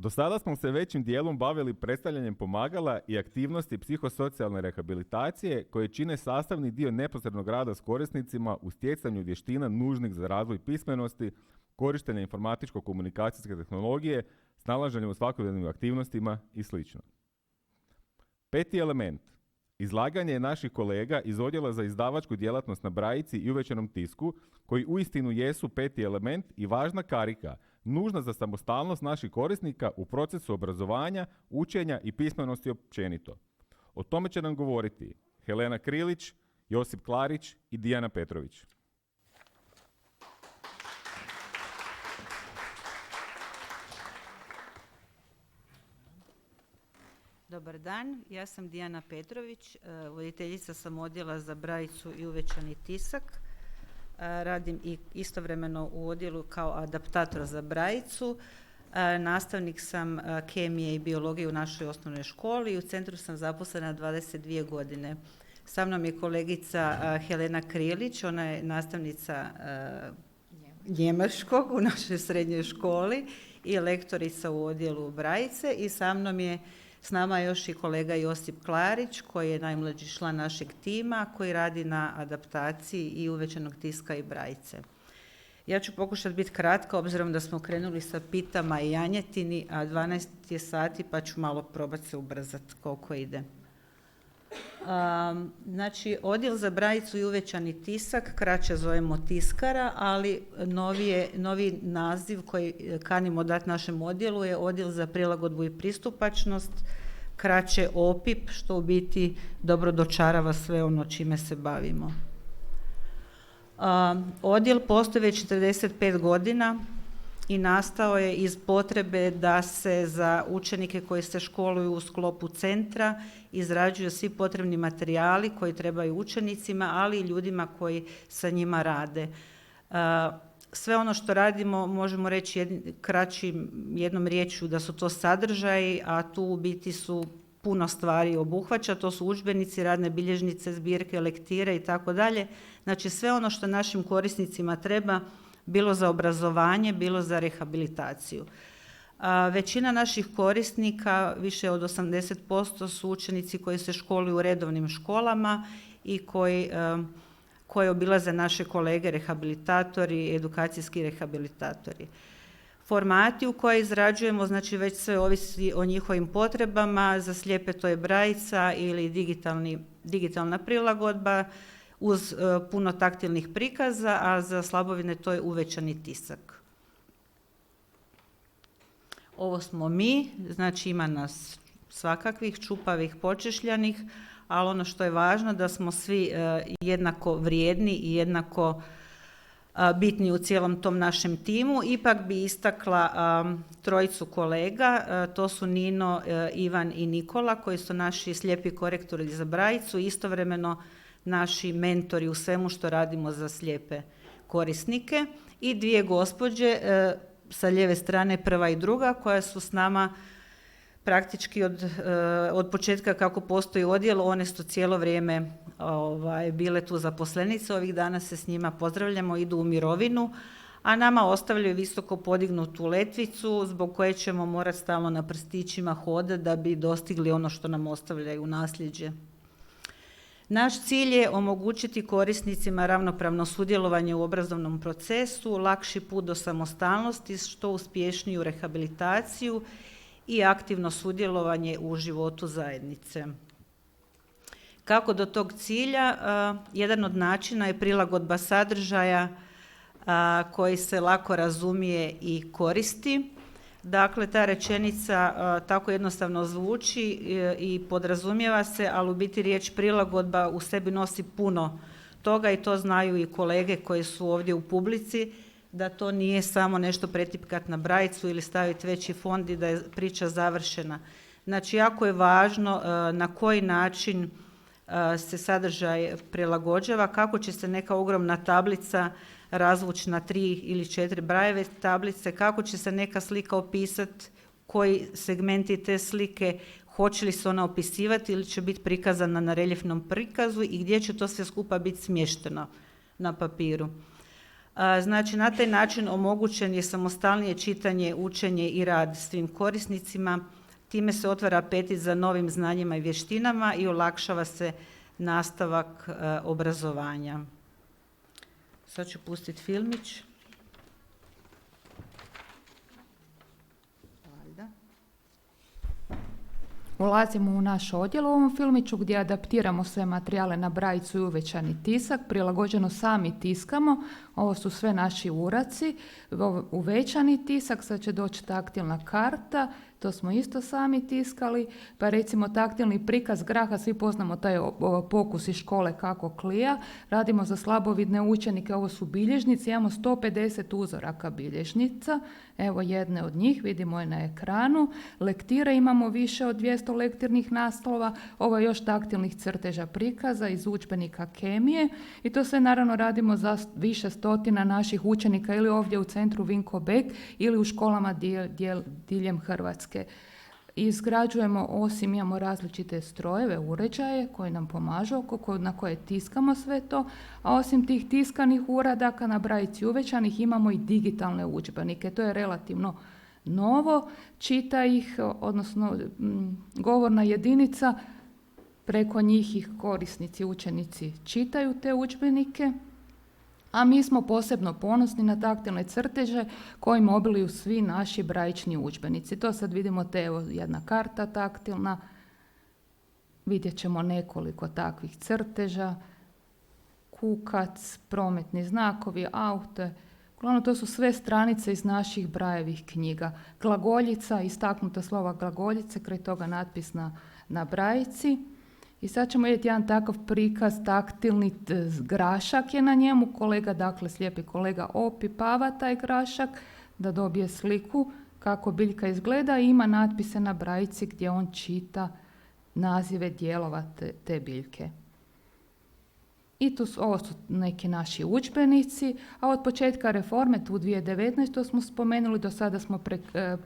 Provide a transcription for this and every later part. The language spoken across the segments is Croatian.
Do sada smo se većim dijelom bavili predstavljanjem pomagala i aktivnosti psihosocijalne rehabilitacije koje čine sastavni dio neposrednog rada s korisnicima u stjecanju vještina nužnih za razvoj pismenosti, korištenje informatičko-komunikacijske tehnologije, snalaženje u svakodnevnim aktivnostima i sl. Peti element. Izlaganje naših kolega iz Odjela za izdavačku djelatnost na brajici i uvećanom tisku, koji uistinu jesu peti element i važna karika, nužna za samostalnost naših korisnika u procesu obrazovanja, učenja i pismenosti općenito. O tome će nam govoriti Helena Krilić, Josip Klarić i Dijana Petrović. Dobar dan, ja sam Dijana Petrović, voditeljica sam Odjela za brajicu i uvećani tisak. Radim i istovremeno u odjelu kao adaptator za brajicu. Nastavnik sam kemije i biologije u našoj osnovnoj školi i u centru sam zaposlena 22 godine. Sa mnom je kolegica Helena Krilić, ona je nastavnica njemačkog u našoj srednjoj školi i lektorica u odjelu brajice i s nama je još i kolega Josip Klarić, koji je najmlađi član našeg tima, koji radi na adaptaciji i uvećanog tiska i brajice. Ja ću pokušati biti kratka, obzirom da smo krenuli sa pitama i janjetini, a 12 je sati, pa ću malo probati se ubrzati koliko ide. Znači, Odjel za brajicu i uvećani tisak, kraće zovemo tiskara, ali novi naziv koji kanimo dati našem odjelu je Odjel za prilagodbu i pristupačnost, kraće OPIP, što u biti dobro dočarava sve ono čime se bavimo. Odjel postoji već 45 godina i nastao je iz potrebe da se za učenike koji se školuju u sklopu centra izrađuju svi potrebni materijali koji trebaju učenicima, ali i ljudima koji sa njima rade. Sve ono što radimo možemo reći jednom riječju da su to sadržaji, a tu u biti su puno stvari obuhvaća, to su udžbenici, radne bilježnice, zbirke, lektire i tako dalje. Znači sve ono što našim korisnicima treba, bilo za obrazovanje, bilo za rehabilitaciju. Većina naših korisnika, više od 80%, su učenici koji se školuju u redovnim školama i koji obilaze naše kolege rehabilitatori, edukacijski rehabilitatori. Formati u koje izrađujemo, znači već sve ovisi o njihovim potrebama, za slijepe to je brajica ili digitalna prilagodba, uz puno taktilnih prikaza, a za slabovine to je uvećani tisak. Ovo smo mi, znači ima nas svakakvih, čupavih, počešljanih, ali ono što je važno da smo svi jednako vrijedni i jednako bitni u cijelom tom našem timu. Ipak bi istakla trojicu kolega, to su Nino, Ivan i Nikola, koji su naši slijepi korektori za brajicu, istovremeno naši mentori u svemu što radimo za slijepe korisnike, i dvije gospođe sa lijeve strane, prva i druga, koja su s nama praktički od početka kako postoji odjel. One su cijelo vrijeme bile tu zaposlenice, ovih dana se s njima pozdravljamo, idu u mirovinu, a nama ostavljaju visoko podignutu letvicu zbog koje ćemo morati stalno na prstićima hodati da bi dostigli ono što nam ostavljaju u nasljeđe. Naš cilj je omogućiti korisnicima ravnopravno sudjelovanje u obrazovnom procesu, lakši put do samostalnosti, što uspješniju rehabilitaciju i aktivno sudjelovanje u životu zajednice. Kako do tog cilja? Jedan od načina je prilagodba sadržaja koji se lako razumije i koristi. Dakle, ta rečenica tako jednostavno zvuči i podrazumijeva se, ali u biti riječ prilagodba u sebi nosi puno toga i to znaju i kolege koji su ovdje u publici, da to nije samo nešto pretipkat na brajicu ili staviti veći fond i da je priča završena. Znači, jako je važno na koji način se sadržaj prilagođava, kako će se neka ogromna tablica razvući na 3 ili 4 brajeve tablice, kako će se neka slika opisati, koji segmenti te slike, hoće li se ona opisivati ili će biti prikazana na reljefnom prikazu i gdje će to sve skupa biti smješteno na papiru. Znači, na taj način omogućen je samostalnije čitanje, učenje i rad svim korisnicima. Time se otvara apetit za novim znanjima i vještinama i olakšava se nastavak obrazovanja. Sad ću pustiti filmić. Ulazimo u naš odjel u ovom filmiću gdje adaptiramo sve materijale na brajicu i uvećani tisak, prilagođeno sami tiskamo. Ovo su sve naši uraci, uvećani tisak, sad će doći taktilna karta, to smo isto sami tiskali, pa recimo taktilni prikaz graha, svi poznamo taj pokus iz škole kako klija, radimo za slabovidne učenike, ovo su bilježnice, imamo 150 uzoraka bilježnica, evo jedne od njih, vidimo je na ekranu, lektire imamo više od 200 lektirnih naslova, ovo je još taktilnih crteža prikaza iz udžbenika kemije i to sve naravno radimo za više stotina naših učenika ili ovdje u centru Vinko Bek ili u školama diljem Hrvatske. Izgrađujemo, osim imamo različite strojeve, uređaje koji nam pomažu, na koje tiskamo sve to, a osim tih tiskanih uradaka na brajici uvećanih imamo i digitalne udžbenike. To je relativno novo, čita ih, odnosno govorna jedinica, preko njih ih korisnici, učenici čitaju te udžbenike, a mi smo posebno ponosni na taktilne crteže kojim obiluju svi naši brajični udžbenici. To sad vidimo, evo jedna karta taktilna, vidjet ćemo nekoliko takvih crteža, kukac, prometni znakovi, aute. Uglavnom, to su sve stranice iz naših Brajevih knjiga. Glagoljica, istaknuta slova glagoljice, kraj toga natpis na brajici. I sad ćemo vidjeti jedan takav prikaz, taktilni grašak je na njemu. Kolega, dakle slijepi kolega opipava taj grašak da dobije sliku kako biljka izgleda i ima natpise na brajici gdje on čita nazive dijelova te biljke. I ovo su neki naši udžbenici, a od početka reforme, tu 2019. smo spomenuli, do sada smo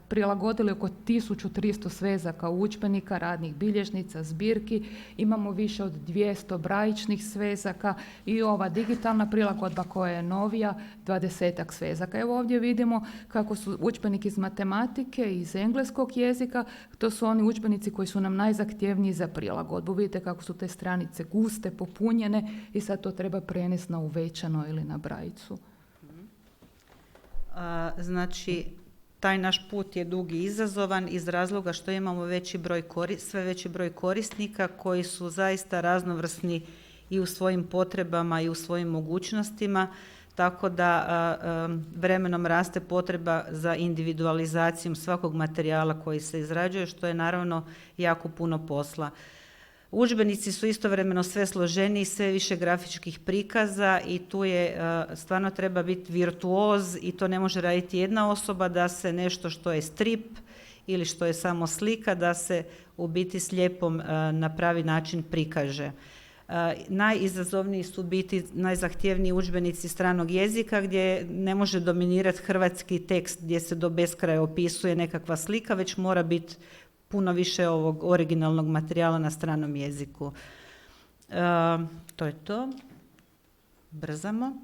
prilagodili oko 1300 svezaka udžbenika, radnih bilježnica, zbirki, imamo više od 200 brajičnih svezaka i ova digitalna prilagodba koja je novija, 20-ak svezaka. Evo ovdje vidimo kako su udžbeniki iz matematike, iz engleskog jezika, to su oni udžbenici koji su nam najzahtjevniji za prilagodbu. Vidite kako su te stranice guste, popunjene i sad to treba prenesti na uvećano ili na brajicu. Znači, taj naš put je dug i izazovan iz razloga što imamo sve veći broj korisnika koji su zaista raznovrsni i u svojim potrebama i u svojim mogućnostima, tako da vremenom raste potreba za individualizacijom svakog materijala koji se izrađuje, što je naravno jako puno posla. Udžbenici su istovremeno sve složeniji, sve više grafičkih prikaza i tu je stvarno treba biti virtuoz i to ne može raditi jedna osoba da se nešto što je strip ili što je samo slika da se u biti slijepom na pravi način prikaže. Najizazovniji su biti najzahtjevniji udžbenici stranog jezika gdje ne može dominirati hrvatski tekst gdje se do beskraja opisuje nekakva slika, već mora biti puno više ovog originalnog materijala na stranom jeziku. To je to. Brzamo.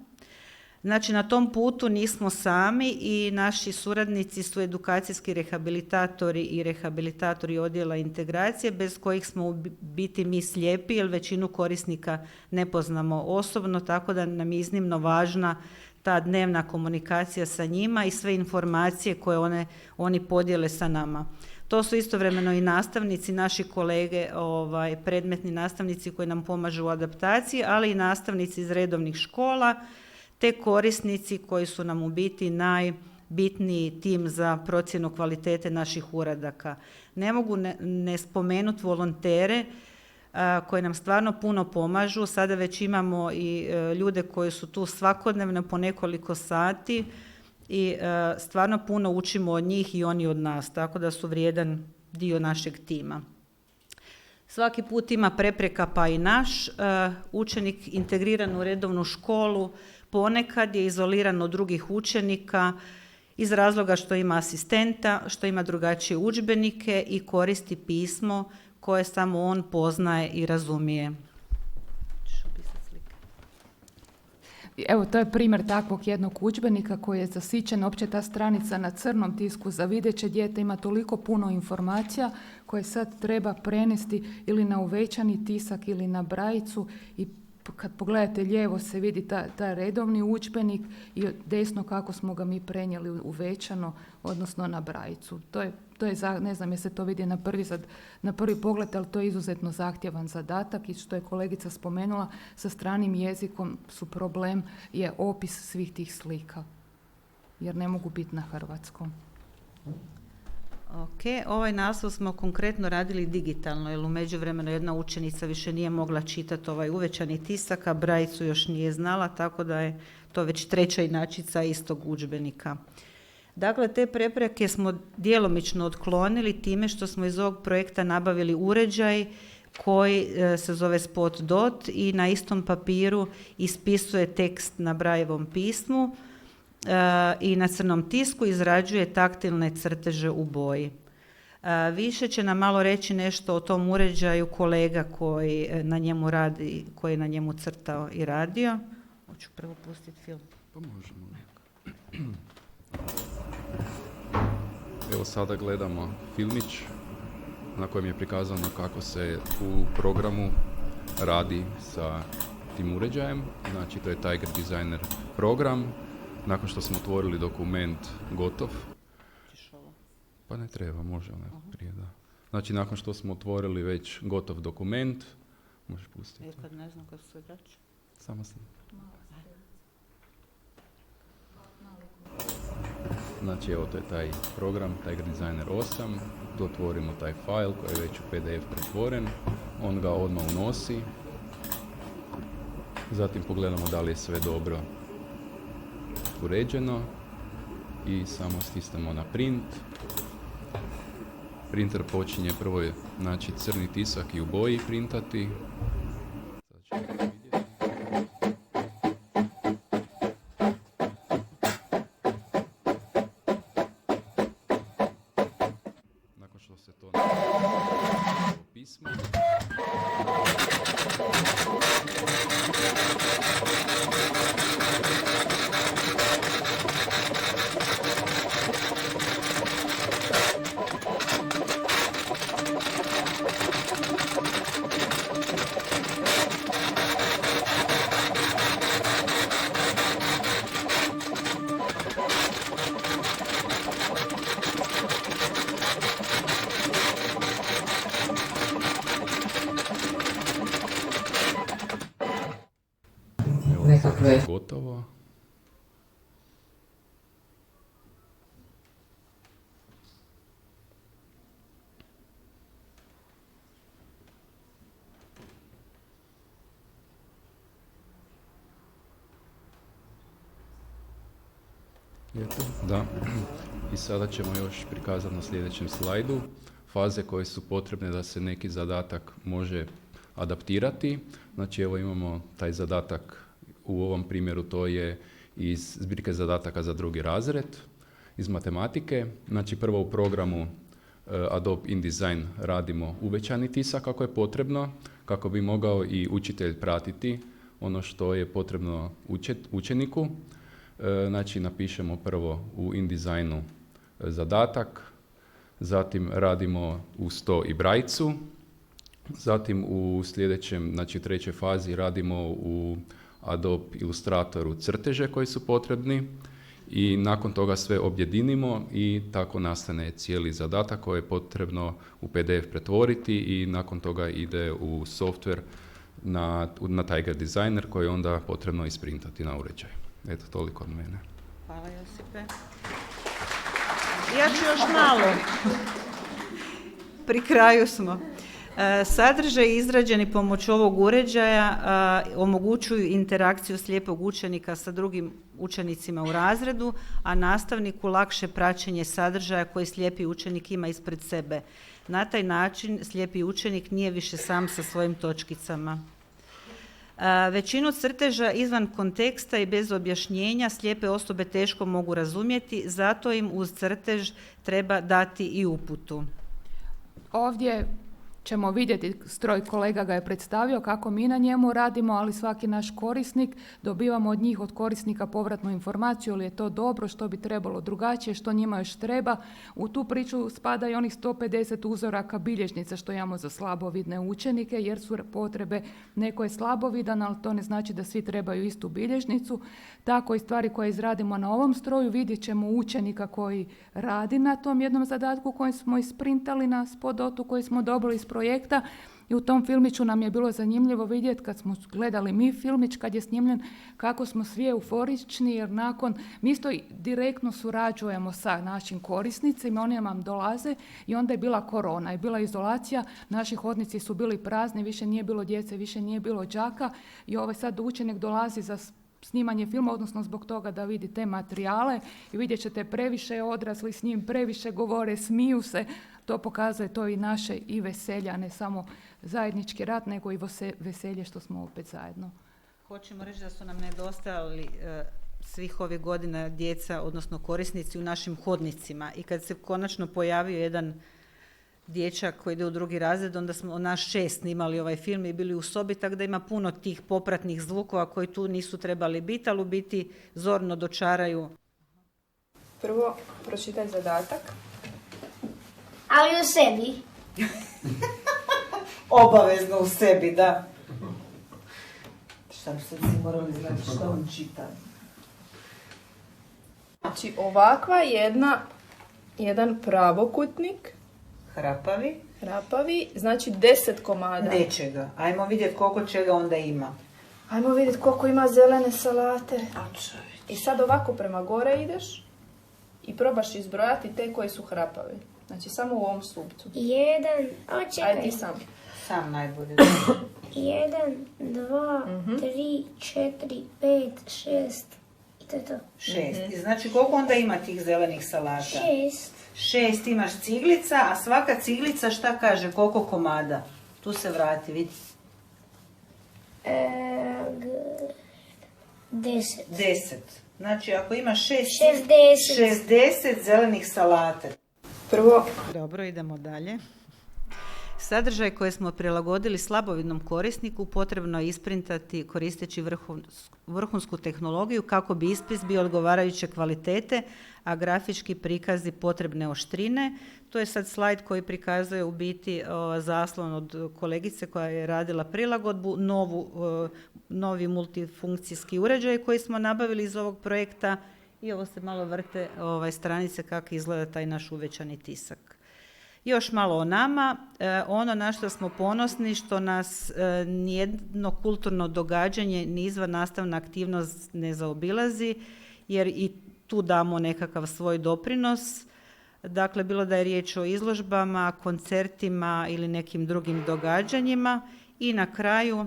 Znači, na tom putu nismo sami i naši suradnici su edukacijski rehabilitatori i rehabilitatori odjela integracije, bez kojih smo u biti mi slijepi, jer većinu korisnika ne poznamo osobno, tako da nam je iznimno važna ta dnevna komunikacija sa njima i sve informacije koje oni podijele sa nama. To su istovremeno i nastavnici, naši kolege, predmetni nastavnici koji nam pomažu u adaptaciji, ali i nastavnici iz redovnih škola, te korisnici koji su nam u biti najbitniji tim za procjenu kvalitete naših uradaka. Ne mogu ne spomenuti volontere koji nam stvarno puno pomažu. Sada već imamo i ljude koji su tu svakodnevno po nekoliko sati i stvarno puno učimo od njih i oni od nas, tako da su vrijedan dio našeg tima. Svaki put ima prepreka, pa i naš. Učenik integriran u redovnu školu ponekad je izoliran od drugih učenika iz razloga što ima asistenta, što ima drugačije udžbenike i koristi pismo koje samo on poznaje i razumije. Evo, to je primjer takvog jednog udžbenika koji je zasićen, opće ta stranica na crnom tisku za videće dijete ima toliko puno informacija koje sad treba prenesti ili na uvećani tisak ili na brajicu i kad pogledate lijevo se vidi taj redovni udžbenik i desno kako smo ga mi prenijeli uvećano, odnosno na brajicu. To je ne znam je se to vidi na prvi pogled, ali to je izuzetno zahtjevan zadatak i što je kolegica spomenula, sa stranim jezikom su problem je opis svih tih slika, jer ne mogu biti na hrvatskom. Ok, ovaj naslov smo konkretno radili digitalno, jer u međuvremenu jedna učenica više nije mogla čitati ovaj uvećani tisak, a brajicu još nije znala, tako da je to već treća inačica istog udžbenika. Dakle, te prepreke smo djelomično otklonili time što smo iz ovog projekta nabavili uređaj koji se zove Spot Dot i na istom papiru ispisuje tekst na Brailleovom pismu i na crnom tisku izrađuje taktilne crteže u boji. Više će nam malo reći nešto o tom uređaju kolega koji na njemu radi, koji je na njemu crtao i radio. Hoću prvo pustiti film. Pa možemo. Evo sada gledamo filmić na kojem je prikazano kako se u programu radi sa tim uređajem. Znači to je Tiger Designer program. Nakon što smo otvorili dokument gotov. Pa ne treba, može onako prije, da. Znači nakon što smo otvorili već gotov dokument, možeš pustiti. Jer kad ne znam kad se vraća. Samo sam. Znači evo to je taj program, Tiger Designer 8, tu otvorimo taj file koji je već u PDF pretvoren, on ga odmah unosi, zatim pogledamo da li je sve dobro uređeno i samo stisnemo na print. Printer počinje prvo znači crni tisak i u boji printati. Nakon što se to pismo. Nekakve. Gotovo. Da. I sada ćemo još prikazati na sljedećem slajdu faze koje su potrebne da se neki zadatak može adaptirati. Znači evo imamo taj zadatak. U ovom primjeru to je iz zbirke zadataka za drugi razred, iz matematike. Znači prvo u programu Adobe InDesign radimo uvećani tisak kako je potrebno, kako bi mogao i učitelj pratiti ono što je potrebno učeniku. Znači napišemo prvo u InDesignu zadatak, zatim radimo uz to i brajicu, zatim u sljedećem, znači trećoj fazi radimo u Adobe Illustratoru crteže koji su potrebni i nakon toga sve objedinimo i tako nastane cijeli zadatak koji je potrebno u PDF pretvoriti i nakon toga ide u software na Tiger Designer koji je onda potrebno isprintati na uređaj. Eto, toliko od mene. Hvala Josipe. Ja ću još malo. Pri kraju smo. Sadržaj izrađeni pomoću ovog uređaja omogućuju interakciju slijepog učenika sa drugim učenicima u razredu, a nastavniku lakše praćenje sadržaja koji slijepi učenik ima ispred sebe. Na taj način slijepi učenik nije više sam sa svojim točkicama. Većinu crteža izvan konteksta i bez objašnjenja slijepe osobe teško mogu razumjeti, zato im uz crtež treba dati i uputu. Ovdje ćemo vidjeti, stroj kolega ga je predstavio, kako mi na njemu radimo, ali svaki naš korisnik, dobivamo od njih, od korisnika povratnu informaciju, ili je to dobro, što bi trebalo drugačije, što njima još treba. U tu priču spada i onih 150 uzoraka bilježnica što imamo za slabovidne učenike, jer su potrebe, neko je slabovidan, ali to ne znači da svi trebaju istu bilježnicu. Tako i stvari koje izradimo na ovom stroju, vidjet ćemo učenika koji radi na tom jednom zadatku koji smo isprintali na spodotu koji smo dobili iz projekta. I u tom filmiću nam je bilo zanimljivo vidjeti, kad smo gledali mi filmić, kad je snimljen, kako smo svi euforični, jer mi isto direktno surađujemo sa našim korisnicima, oni nam dolaze i onda je bila korona, je bila izolacija, naši hodnici su bili prazni, više nije bilo djece, više nije bilo đaka i sad učenik dolazi za snimanje filma, odnosno zbog toga da vidi te materijale i vidjet ćete previše odrasli s njim, previše govore, smiju se. To pokazuje to i naše i veselje, a ne samo zajednički rad, nego i veselje što smo opet zajedno. Hoćemo reći da su nam nedostajali svih ovih godina djeca, odnosno korisnici u našim hodnicima. I kad se konačno pojavio jedan dječak koji ide u 2. razred, onda smo naš 6 snimali ovaj film i bili u sobi, tako da ima puno tih popratnih zvukova koji tu nisu trebali biti, ali u biti zorno dočaraju. Prvo, pročitaj zadatak. Ali u sebi. Obavezno u sebi, da. Šta bi sad si morali znati šta on čita? Znači, ovakva jedan pravokutnik. Hrapavi, znači 10 komada. Nečega. Ajmo vidjeti koliko čega onda ima. Ajmo vidjeti koliko ima zelene salate. I sad ovako prema gore ideš i probaš izbrojati te koji su hrapavi. Znači samo u ovom stupcu. 1, čekaj. Ajde ti sam. Sam najbolje. 1, 2, 3, 4, 5, 6. I to je to. 6. I znači koliko onda ima tih zelenih salata? 6. 6 imaš ciglica, a svaka ciglica šta kaže, koliko komada? Tu se vrati, vidi. 10. 10. Znači ako imaš 60. 60 zelenih salata. Prvo. Dobro, idemo dalje. Sadržaj koje smo prilagodili slabovidnom korisniku potrebno je isprintati koristeći vrhunsku tehnologiju kako bi ispis bio odgovarajuće kvalitete, a grafički prikazi potrebne oštrine. To je sad slajd koji prikazuje u biti zaslon od kolegice koja je radila prilagodbu, novi multifunkcijski uređaj koji smo nabavili iz ovog projekta i ovo se malo vrte stranice kako izgleda taj naš uvećani tisak. Još malo o nama, ono na što smo ponosni, što nas nijedno kulturno događanje ni izvan nastavna aktivnost ne zaobilazi, jer i tu damo nekakav svoj doprinos. Dakle, bilo da je riječ o izložbama, koncertima ili nekim drugim događanjima. I na kraju,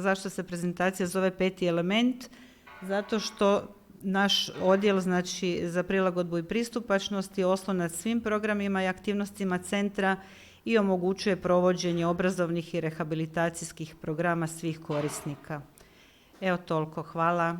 zašto se prezentacija zove 5. element? Zato što naš odjel, znači, za prilagodbu i pristupačnost je oslonac svim programima i aktivnostima centra i omogućuje provođenje obrazovnih i rehabilitacijskih programa svih korisnika. Evo toliko, hvala.